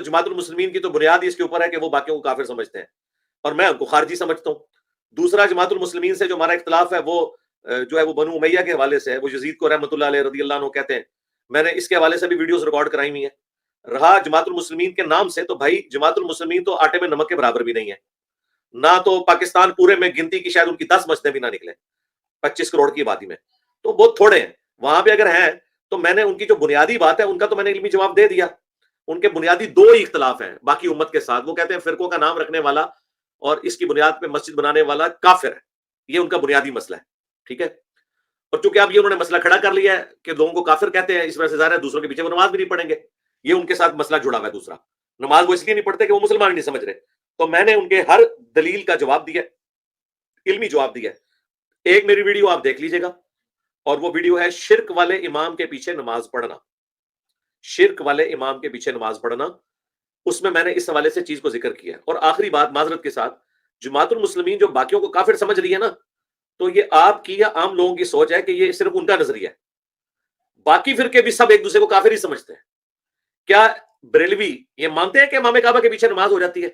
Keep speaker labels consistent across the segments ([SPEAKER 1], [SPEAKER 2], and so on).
[SPEAKER 1] جماعت المسلمین کی تو بنیاد ہی اس کے اوپر ہے کہ وہ باقیوں کو کافر سمجھتے ہیں اور میں ان کو خارجی سمجھتا ہوں. دوسرا جماعت المسلمین سے جو ہمارا اختلاف ہے وہ جو ہے وہ بنو امیہ کے حوالے سے ہے. وہ یزید کو رحمۃ اللہ علیہ رضی اللہ عنہ کہتے ہیں. میں نے اس کے حوالے سے بھی ویڈیوز ریکارڈ کرائی ہوئی ہیں. رہا جماعت المسلمین کے نام سے، تو بھائی جماعت المسلمین تو آٹے میں نمک کے برابر بھی نہیں ہے. نہ تو پاکستان پورے میں گنتی کی شاید ان کی 10 مسجدیں بھی نہ نکلیں 25 کروڑ کی آبادی میں، تو بہت تھوڑے ہیں. وہاں پہ اگر ہیں تو میں نے ان کی جو بنیادی بات ہے ان کا تو میں نے علمی جواب دے دیا. ان کے بنیادی 2 ہی اختلاف ہیں باقی امت کے ساتھ. وہ کہتے ہیں فرقوں کا نام رکھنے والا اور اس کی بنیاد پہ مسجد بنانے والا کافر ہے. یہ ان کا بنیادی مسئلہ ہے. ٹھیک ہے. اور چونکہ اب یہ انہوں نے مسئلہ کھڑا کر لیا ہے کہ لوگوں کو کافر کہتے ہیں، اس وجہ سے ظاہر ہے دوسروں کے پیچھے وہ نماز بھی نہیں پڑھیں گے. یہ ان کے ساتھ مسئلہ جڑا ہوا ہے. دوسرا، نماز وہ اس لیے نہیں پڑھتے کہ وہ مسلمان نہیں سمجھ رہے. تو میں نے ان کے ہر دلیل کا جواب دیا، علمی جواب دیا. ایک میری ویڈیو آپ دیکھ لیجئے گا، اور وہ ویڈیو ہے شرک والے امام کے پیچھے نماز پڑھنا. شرک والے امام کے پیچھے نماز پڑھنا، اس میں نے اس حوالے سے چیز کو ذکر کیا. اور آخری بات معذرت کے ساتھ، جماعت المسلمین جو باقیوں کو کافر سمجھ رہی ہے نا، تو یہ آپ کی یا عام لوگوں کی سوچ ہے کہ یہ صرف ان کا نظریہ ہے. باقی فرقے بھی سب ایک دوسرے کو کافر ہی سمجھتے ہیں. کیا بریلوی یہ مانتے ہیں کہ امام کعبہ کے پیچھے نماز ہو جاتی ہے؟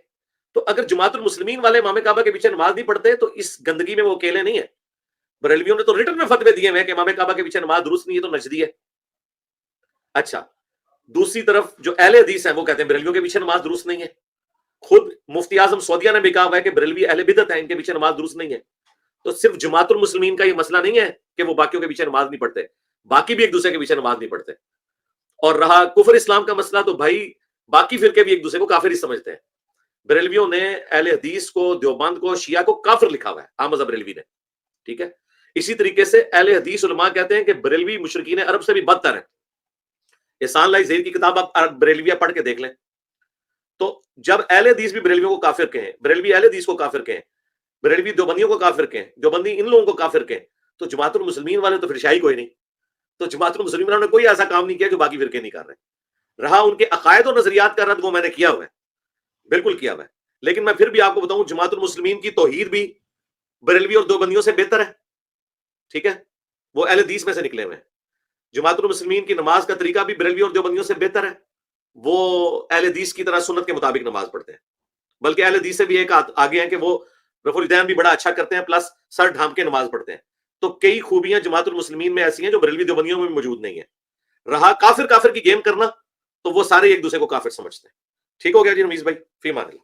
[SPEAKER 1] تو اگر جماعت المسلمین والے امام کعبہ کے پیچھے نماز نہیں پڑھتے تو اس گندگی میں وہ اکیلے نہیں ہیں. بریلویوں نے تو ریٹن میں فتوے دیے ہوئے کہ امام کعبہ کے پیچھے نماز درست نہیں ہے تو نجدی ہے. اچھا، دوسری طرف جو اہل حدیث ہیں وہ کہتے ہیں بریلویوں کے پیچھے نماز درست نہیں ہے. خود مفتی اعظم سعودیہ نے بھی کہا ہوا ہے کہ بریلوی اہل بدعت ہیں، ان کے پیچھے نماز درست نہیں ہے. تو صرف جماعت المسلمین کا یہ مسئلہ نہیں ہے کہ وہ باقیوں کے پیچھے نماز نہیں پڑھتے، باقی بھی ایک دوسرے کے پیچھے نماز نہیں پڑھتے. اور رہا کفر اسلام کا مسئلہ، تو بھائی باقی فرقے بھی ایک دوسرے کو کافر ہی سمجھتے ہیں. بریلویوں نے اہل حدیث کو، دیوبند کو، شیعہ کو کافر لکھا ہوا ہے، احمد بریلوی نے. ٹھیک ہے. اسی طریقے سے اہل حدیث علماء کہتے ہیں کہ بریلوی مشرکین عرب سے بھی بدتر ہیں. احسان اللہ زہیر کی کتاب آپ بریلویہ پڑھ کے دیکھ لیں. تو جب اہل حدیث بھی بریلویوں کو کافر کہیں، بریلوی اہل حدیث کو کافر کہیں، بریلوی دیوبندیوں کو کافر کہیں، دیوبندی ان لوگوں کو کافر کہیں، تو جماعت المسلمین والے تو پھر شاہی کوئی نہیں. تو جماعت المسلمین والوں نے کوئی ایسا کام نہیں کیا جو باقی فرقے نہیں کر رہے. رہا ان کے عقائد و نظریات کا رد، وہ میں نے کیا ہوا ہے، بالکل کیا ہوا ہے. لیکن میں پھر بھی آپ کو بتاؤں، جماعت المسلمین کی توحید بھی بریلوی اور دیوبندیوں سے بہتر ہے. ٹھیک ہے. وہ اہل حدیث میں سے نکلے ہوئے ہیں. جماعت المسلمین کی نماز کا طریقہ بھی بریلوی اور دیوبندیوں سے بہتر ہے. وہ اہل حدیث کی طرح سنت کے مطابق نماز پڑھتے ہیں، بلکہ اہل حدیث سے بھی ایک آگے ہیں کہ وہ رفع الیدین بھی بڑا اچھا کرتے ہیں، پلس سر ڈھانپ کے نماز پڑھتے ہیں. تو کئی خوبیاں جماعت المسلمین میں ایسی ہیں جو بریلوی دیوبندیوں میں بھی موجود نہیں ہیں. رہا کافر کافر کی گیم کرنا، تو وہ سارے ایک دوسرے کو کافر سمجھتے ہیں. ٹھیک ہو گیا جی رمیز بھائی، فی امان اللہ.